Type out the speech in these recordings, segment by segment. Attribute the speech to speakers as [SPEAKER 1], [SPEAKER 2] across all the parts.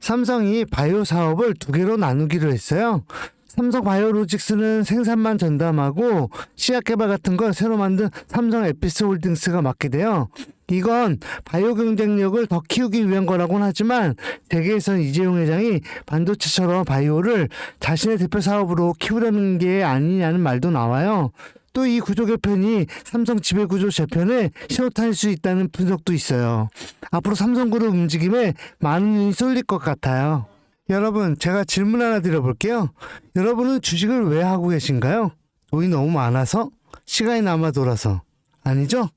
[SPEAKER 1] 삼성이 바이오 사업을 두 개로 나누기로 했어요. 삼성 바이오로직스는 생산만 전담하고 시약 개발 같은 걸 새로 만든 삼성 에피스 홀딩스가 맡게 돼요. 이건 바이오 경쟁력을 더 키우기 위한 거라고는 하지만 대개에선 이재용 회장이 반도체처럼 바이오를 자신의 대표 사업으로 키우려는 게 아니냐는 말도 나와요. 또 이 구조 개편이 삼성 지배구조 재편에 신호탄일 수 있다는 분석도 있어요. 앞으로 삼성그룹 움직임에 많은 눈이 쏠릴 것 같아요. 여러분, 제가 질문 하나 드려볼게요. 여러분은 주식을 왜 하고 계신가요? 돈이 너무 많아서? 시간이 남아 돌아서? 아니죠?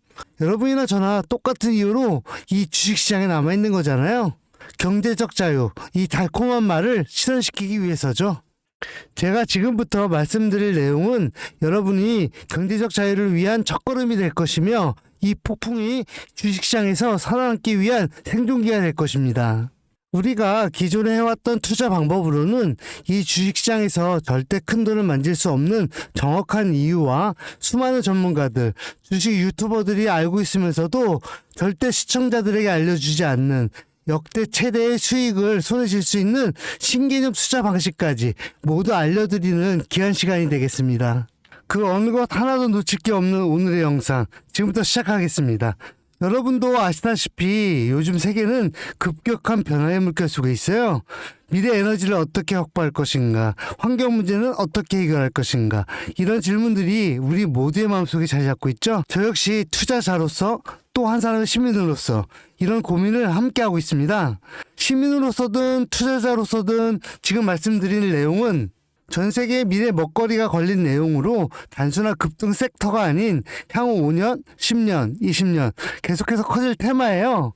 [SPEAKER 1] 여러분이나 저나 똑같은 이유로 이 주식시장에 남아있는 거잖아요. 경제적 자유, 이 달콤한 말을 실현시키기 위해서죠. 제가 지금부터 말씀드릴 내용은 여러분이 경제적 자유를 위한 첫걸음이 될 것이며 이 폭풍이 주식시장에서 살아남기 위한 생존기가 될 것입니다. 우리가 기존에 해왔던 투자 방법으로는 이 주식시장에서 절대 큰 돈을 만질 수 없는 정확한 이유와 수많은 전문가들, 주식 유튜버들이 알고 있으면서도 절대 시청자들에게 알려주지 않는 역대 최대의 수익을 손에 쥘 수 있는 신개념 투자 방식까지 모두 알려드리는 귀한 시간이 되겠습니다. 그 어느 것 하나도 놓칠 게 없는 오늘의 영상, 지금부터 시작하겠습니다. 여러분도 아시다시피 요즘 세계는 급격한 변화의 물결 속에 있어요. 미래 에너지를 어떻게 확보할 것인가, 환경 문제는 어떻게 해결할 것인가, 이런 질문들이 우리 모두의 마음속에 자리 잡고 있죠. 저 역시 투자자로서 또 한 사람의 시민으로서 이런 고민을 함께하고 있습니다. 시민으로서든 투자자로서든 지금 말씀드릴 내용은 전 세계의 미래 먹거리가 걸린 내용으로 단순한 급등 섹터가 아닌 향후 5년, 10년, 20년 계속해서 커질 테마예요.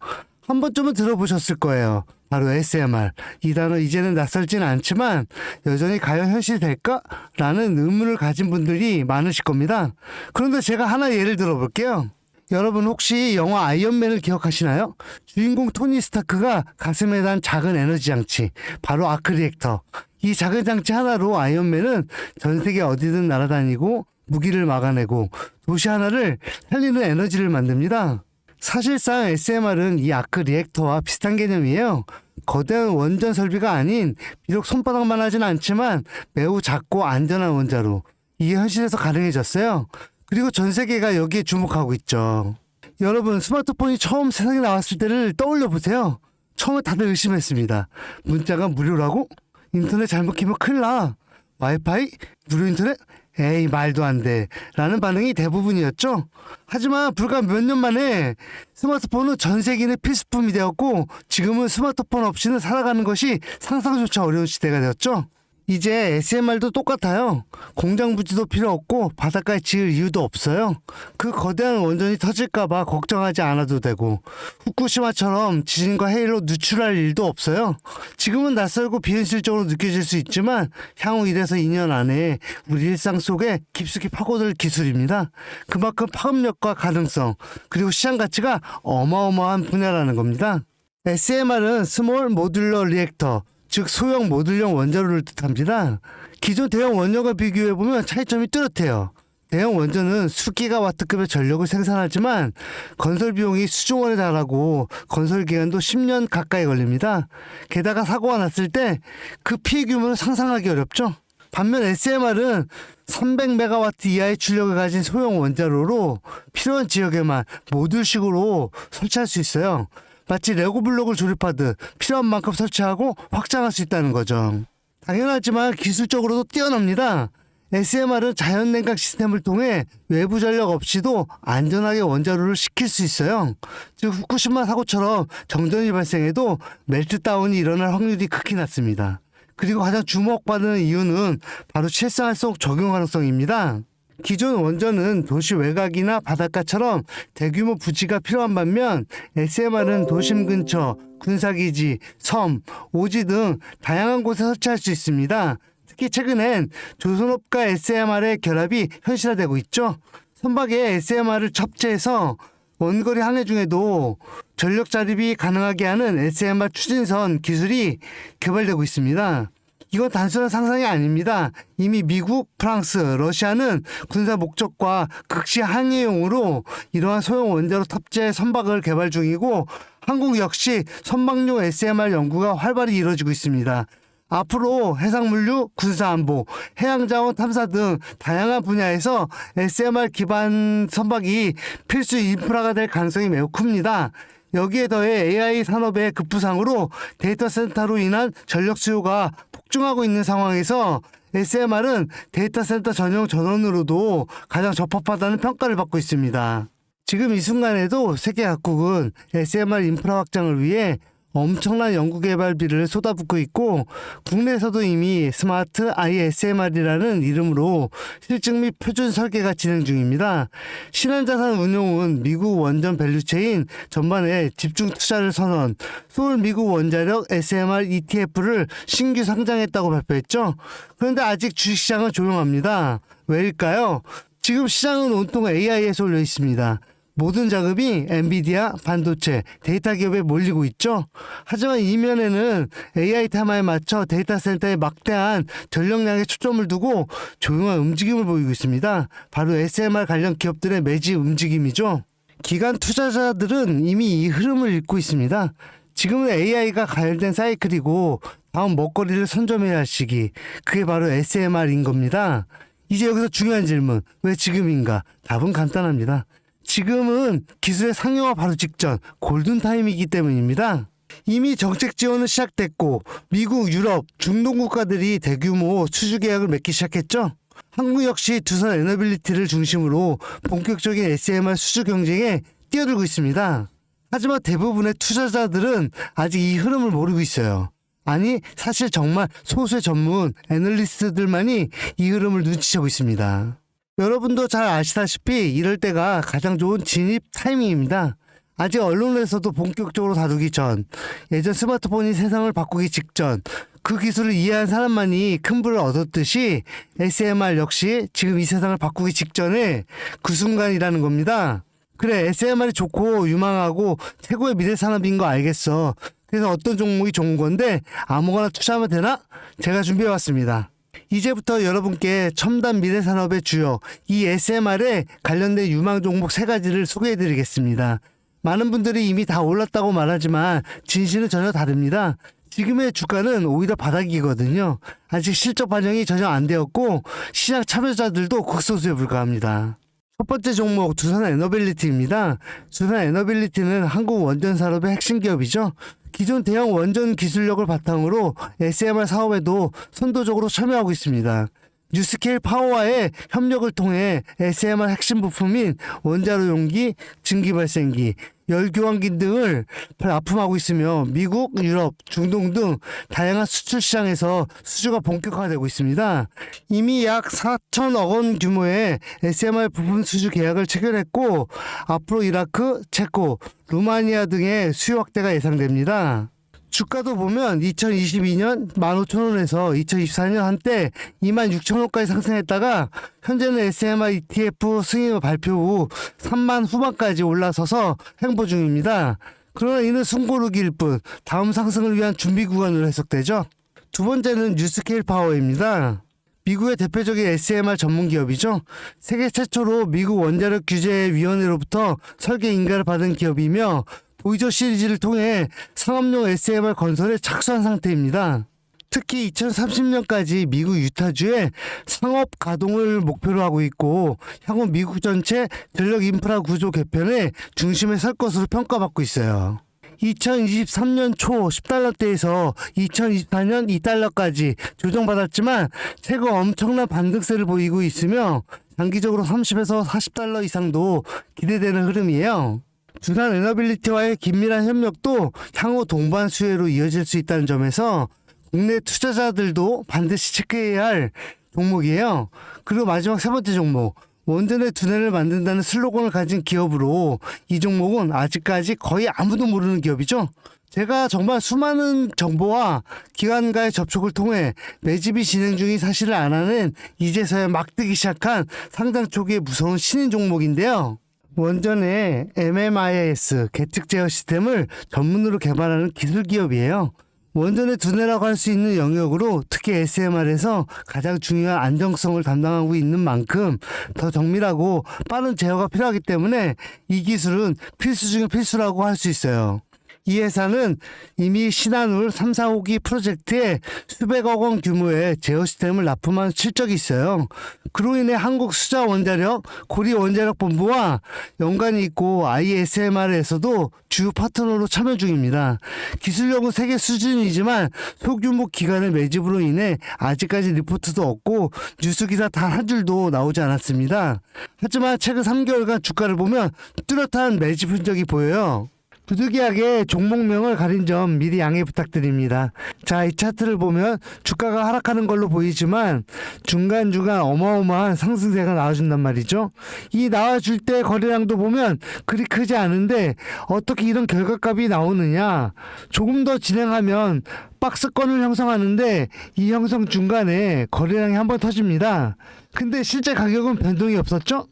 [SPEAKER 1] 한 번쯤은 들어보셨을 거예요. 바로 SMR. 이 단어 이제는 낯설지는 않지만 여전히 과연 현실이 될까? 라는 의문을 가진 분들이 많으실 겁니다. 그런데 제가 하나 예를 들어볼게요. 여러분 혹시 영화 아이언맨을 기억하시나요? 주인공 토니 스타크가 가슴에 단 작은 에너지 장치, 바로 아크 리액터. 이 작은 장치 하나로 아이언맨은 전 세계 어디든 날아다니고 무기를 막아내고 도시 하나를 살리는 에너지를 만듭니다. 사실상 SMR은 이 아크 리액터와 비슷한 개념이에요. 거대한 원전 설비가 아닌 비록 손바닥만 하진 않지만 매우 작고 안전한 원자로 이게 현실에서 가능해졌어요. 그리고 전 세계가 여기에 주목하고 있죠. 여러분, 스마트폰이 처음 세상에 나왔을 때를 떠올려 보세요. 처음에 다들 의심했습니다. 문자가 무료라고? 인터넷 잘못 키면 큰일 나. 와이파이? 무료 인터넷? 에이, 말도 안 돼. 라는 반응이 대부분이었죠. 하지만 불과 몇 년 만에 스마트폰은 전 세계인의 필수품이 되었고 지금은 스마트폰 없이는 살아가는 것이 상상조차 어려운 시대가 되었죠. 이제 SMR도 똑같아요. 공장 부지도 필요 없고 바닷가에 지을 이유도 없어요. 그 거대한 원전이 터질까봐 걱정하지 않아도 되고 후쿠시마처럼 지진과 해일로 누출할 일도 없어요. 지금은 낯설고 비현실적으로 느껴질 수 있지만 향후 1에서 2년 안에 우리 일상 속에 깊숙이 파고들 기술입니다. 그만큼 파급력과 가능성 그리고 시장 가치가 어마어마한 분야라는 겁니다. SMR은 스몰 모듈러 리액터, 즉 소형 모듈형 원자로를 뜻합니다. 기존 대형 원전과 비교해보면 차이점이 뚜렷해요. 대형 원전은 수기가와트급의 전력을 생산하지만 건설 비용이 수조 원에 달하고 건설 기간도 10년 가까이 걸립니다. 게다가 사고가 났을 때 그 피해 규모는 상상하기 어렵죠. 반면 SMR은 300메가와트 이하의 출력을 가진 소형 원자로로 필요한 지역에만 모듈식으로 설치할 수 있어요. 마치 레고 블록을 조립하듯 필요한 만큼 설치하고 확장할 수 있다는 거죠. 당연하지만 기술적으로도 뛰어납니다. SMR은 자연 냉각 시스템을 통해 외부 전력 없이도 안전하게 원자로를 식힐 수 있어요. 즉 후쿠시마 사고처럼 정전이 발생해도 멜트다운이 일어날 확률이 극히 낮습니다. 그리고 가장 주목받는 이유는 바로 실생활 속 적용 가능성입니다. 기존 원전은 도시 외곽이나 바닷가처럼 대규모 부지가 필요한 반면 SMR은 도심 근처, 군사기지, 섬, 오지 등 다양한 곳에 설치할 수 있습니다. 특히 최근엔 조선업과 SMR의 결합이 현실화되고 있죠. 선박에 SMR을 탑재해서 원거리 항해 중에도 전력 자립이 가능하게 하는 SMR 추진선 기술이 개발되고 있습니다. 이건 단순한 상상이 아닙니다. 이미 미국, 프랑스, 러시아는 군사 목적과 극시 항해용으로 이러한 소형 원자로 탑재 선박을 개발 중이고 한국 역시 선박용 SMR 연구가 활발히 이루어지고 있습니다. 앞으로 해상물류, 군사안보, 해양자원 탐사 등 다양한 분야에서 SMR 기반 선박이 필수 인프라가 될 가능성이 매우 큽니다. 여기에 더해 AI 산업의 급부상으로 데이터 센터로 인한 전력 수요가 폭증하고 있는 상황에서 SMR은 데이터 센터 전용 전원으로도 가장 적합하다는 평가를 받고 있습니다. 지금 이 순간에도 세계 각국은 SMR 인프라 확장을 위해 엄청난 연구개발비를 쏟아붓고 있고 국내에서도 이미 스마트 ISMR이라는 이름으로 실증 및 표준 설계가 진행 중입니다. 신한자산 운용은 미국 원전 밸류체인 전반에 집중 투자를 선언, 서울 미국 원자력 SMR ETF를 신규 상장했다고 발표했죠. 그런데 아직 주식시장은 조용합니다. 왜일까요? 지금 시장은 온통 AI에 쏠려 있습니다. 모든 자금이 엔비디아, 반도체, 데이터 기업에 몰리고 있죠. 하지만 이면에는 AI 테마에 맞춰 데이터 센터에 막대한 전력량에 초점을 두고 조용한 움직임을 보이고 있습니다. 바로 SMR 관련 기업들의 매집 움직임이죠. 기관 투자자들은 이미 이 흐름을 읽고 있습니다. 지금은 AI가 가열된 사이클이고 다음 먹거리를 선점해야 할 시기, 그게 바로 SMR인 겁니다. 이제 여기서 중요한 질문, 왜 지금인가? 답은 간단합니다. 지금은 기술의 상용화 바로 직전 골든타임이기 때문입니다. 이미 정책 지원은 시작됐고 미국, 유럽, 중동 국가들이 대규모 수주 계약을 맺기 시작했죠. 한국 역시 두산 에너빌리티를 중심으로 본격적인 SMR 수주 경쟁에 뛰어들고 있습니다. 하지만 대부분의 투자자들은 아직 이 흐름을 모르고 있어요. 아니, 사실 정말 소수의 전문 애널리스트들만이 이 흐름을 눈치채고 있습니다. 여러분도 잘 아시다시피 이럴 때가 가장 좋은 진입 타이밍입니다. 아직 언론에서도 본격적으로 다루기 전, 예전 스마트폰이 세상을 바꾸기 직전, 그 기술을 이해한 사람만이 큰 부를 얻었듯이 SMR 역시 지금 이 세상을 바꾸기 직전에 그 순간이라는 겁니다. 그래, SMR이 좋고 유망하고 최고의 미래 산업인 거 알겠어. 그래서 어떤 종목이 좋은 건데 아무거나 투자하면 되나? 제가 준비해왔습니다. 이제부터 여러분께 첨단 미래산업의 주요 이 SMR에 관련된 유망 종목 3가지를 소개해드리겠습니다. 많은 분들이 이미 다 올랐다고 말하지만 진실은 전혀 다릅니다. 지금의 주가는 오히려 바닥이거든요. 아직 실적 반영이 전혀 안 되었고 시장 참여자들도 극소수에 불과합니다. 첫 번째 종목 두산 에너빌리티입니다. 두산 에너빌리티는 한국 원전 산업의 핵심 기업이죠. 기존 대형 원전 기술력을 바탕으로 SMR 사업에도 선도적으로 참여하고 있습니다. 뉴스케일 파워와의 협력을 통해 SMR 핵심 부품인 원자로 용기, 증기 발생기, 열교환기 등을 납품하고 있으며 미국, 유럽, 중동 등 다양한 수출 시장에서 수주가 본격화되고 있습니다. 이미 약 4천억 원 규모의 SMR 부품 수주 계약을 체결했고 앞으로 이라크, 체코, 루마니아 등의 수요 확대가 예상됩니다. 주가도 보면 2022년 15,000원에서 2024년 한때 26,000원까지 상승했다가 현재는 SMR ETF 승인 발표 후 3만 후반까지 올라서서 행보 중입니다. 그러나 이는 숨고르기일 뿐 다음 상승을 위한 준비 구간으로 해석되죠. 두 번째는 뉴스케일 파워입니다. 미국의 대표적인 SMR 전문 기업이죠. 세계 최초로 미국 원자력 규제위원회로부터 설계 인가를 받은 기업이며 보이저 시리즈를 통해 상업용 SMR 건설에 착수한 상태입니다. 특히 2030년까지 미국 유타주에 상업 가동을 목표로 하고 있고 향후 미국 전체 전력 인프라 구조 개편의 중심에 설 것으로 평가받고 있어요. 2023년 초 10달러대에서 2024년 2달러까지 조정받았지만 최근 엄청난 반등세를 보이고 있으며 장기적으로 30에서 40달러 이상도 기대되는 흐름이에요. 두산 에너빌리티와의 긴밀한 협력도 향후 동반 수혜로 이어질 수 있다는 점에서 국내 투자자들도 반드시 체크해야 할 종목이에요. 그리고 마지막 3번째 종목, 원전의 두뇌를 만든다는 슬로건을 가진 기업으로 이 종목은 아직까지 거의 아무도 모르는 기업이죠. 제가 정말 수많은 정보와 기관과의 접촉을 통해 매집이 진행 중인 사실을 알아낸 이제서야 막 뜨기 시작한 상장 초기의 무서운 신인 종목인데요. 원전의 MMIS 계측 제어 시스템을 전문으로 개발하는 기술 기업이에요. 원전의 두뇌라고 할 수 있는 영역으로 특히 SMR에서 가장 중요한 안정성을 담당하고 있는 만큼 더 정밀하고 빠른 제어가 필요하기 때문에 이 기술은 필수 중의 필수라고 할 수 있어요. 이 회사는 이미 신한울 3, 4호기 프로젝트에 수백억 원 규모의 제어 시스템을 납품한 실적이 있어요. 그로 인해 한국수자원자력, 고리원자력본부와 연관이 있고 ISMR에서도 주요 파트너로 참여 중입니다. 기술력은 세계 수준이지만 소규모 기관의 매집으로 인해 아직까지 리포트도 없고 뉴스기사 단 한 줄도 나오지 않았습니다. 하지만 최근 3개월간 주가를 보면 뚜렷한 매집 흔적이 보여요. 부득이하게 종목명을 가린 점 미리 양해 부탁드립니다. 자, 이 차트를 보면 주가가 하락하는 걸로 보이지만 중간중간 어마어마한 상승세가 나와준단 말이죠. 이 나와줄 때 거래량도 보면 그리 크지 않은데 어떻게 이런 결과값이 나오느냐. 조금 더 진행하면 박스권을 형성하는데 이 형성 중간에 거래량이 한번 터집니다. 근데 실제 가격은 변동이 없었죠?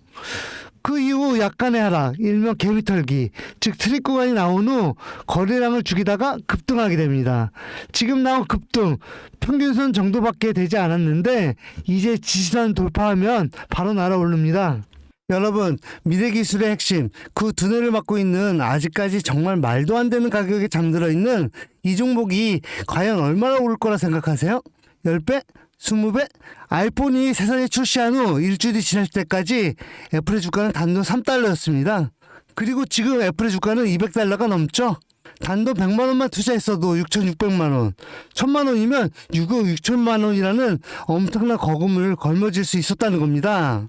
[SPEAKER 1] 그 이후 약간의 하락, 일명 개미털기, 즉 트릭 구간이 나온 후 거래량을 죽이다가 급등하게 됩니다. 지금 나온 급등, 평균선 정도밖에 되지 않았는데 이제 지지선 돌파하면 바로 날아오릅니다. 여러분, 미래기술의 핵심, 그 두뇌를 맡고 있는 아직까지 정말 말도 안 되는 가격에 잠들어 있는 이 종목이 과연 얼마나 오를 거라 생각하세요? 10배? 20배? 아이폰이 세상에 출시한 후 일주일이 지날 때까지 애플의 주가는 단돈 3달러였습니다. 그리고 지금 애플의 주가는 200달러가 넘죠. 단돈 100만원만 투자했어도 6,600만원, 1,000만원이면 6억 6천만원이라는 엄청난 거금을 걸머쥘 수 있었다는 겁니다.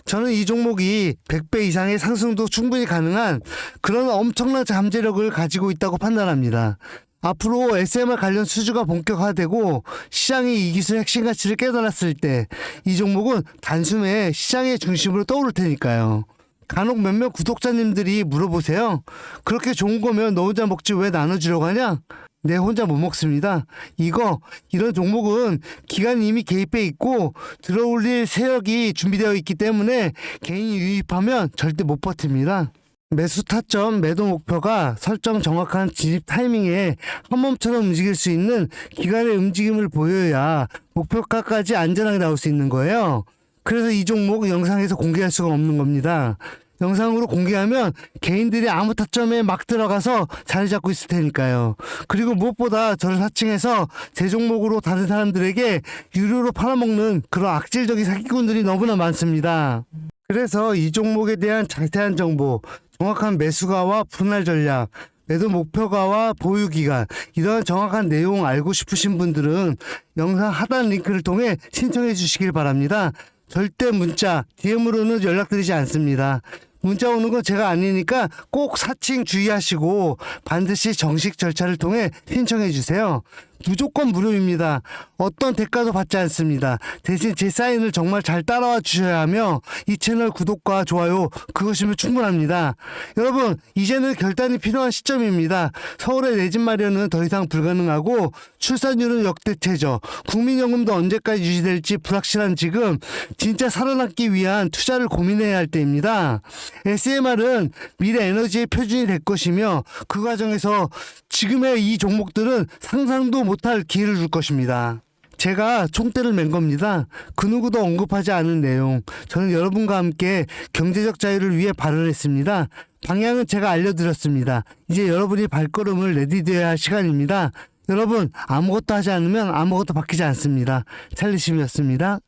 [SPEAKER 1] 저는 이 종목이 100배 이상의 상승도 충분히 가능한 그런 엄청난 잠재력을 가지고 있다고 판단합니다. 앞으로 SMR 관련 수주가 본격화되고 시장이 이 기술의 핵심 가치를 깨달았을 때 이 종목은 단숨에 시장의 중심으로 떠오를 테니까요. 간혹 몇몇 구독자님들이 물어보세요. 그렇게 좋은 거면 너 혼자 먹지 왜 나눠주려고 하냐? 네, 혼자 못 먹습니다. 이런 종목은 기관이 이미 개입해 있고 들어올릴 세력이 준비되어 있기 때문에 개인이 유입하면 절대 못 버팁니다. 매수 타점, 매도 목표가 설정 정확한 진입 타이밍에 한 몸처럼 움직일 수 있는 기관의 움직임을 보여야 목표가까지 안전하게 나올 수 있는 거예요. 그래서 이 종목 영상에서 공개할 수가 없는 겁니다. 영상으로 공개하면 개인들이 아무 타점에 막 들어가서 자리 잡고 있을 테니까요. 그리고 무엇보다 저를 사칭해서 제 종목으로 다른 사람들에게 유료로 팔아먹는 그런 악질적인 사기꾼들이 너무나 많습니다. 그래서 이 종목에 대한 자세한 정보, 정확한 매수가와 분할 전략, 매도 목표가와 보유 기간, 이런 정확한 내용 알고 싶으신 분들은 영상 하단 링크를 통해 신청해 주시길 바랍니다. 절대 문자, DM으로는 연락드리지 않습니다. 문자 오는 건 제가 아니니까 꼭 사칭 주의하시고 반드시 정식 절차를 통해 신청해 주세요. 무조건 무료입니다. 어떤 대가도 받지 않습니다. 대신 제 사인을 정말 잘 따라와 주셔야 하며 이 채널 구독과 좋아요 그것이면 충분합니다. 여러분, 이제는 결단이 필요한 시점입니다. 서울의 내 집 마련은 더 이상 불가능하고 출산율은 역대 최저, 국민연금도 언제까지 유지될지 불확실한 지금 진짜 살아남기 위한 투자를 고민해야 할 때입니다. SMR은 미래 에너지의 표준이 될 것이며 그 과정에서 지금의 이 종목들은 상상도 못할 기회를 줄 것입니다. 제가 총대를 맨 겁니다. 그 누구도 언급하지 않은 내용. 저는 여러분과 함께 경제적 자유를 위해 발언했습니다. 방향은 제가 알려드렸습니다. 이제 여러분이 발걸음을 내디뎌야 할 시간입니다. 여러분, 아무것도 하지 않으면 아무것도 바뀌지 않습니다. 찰리심이었습니다.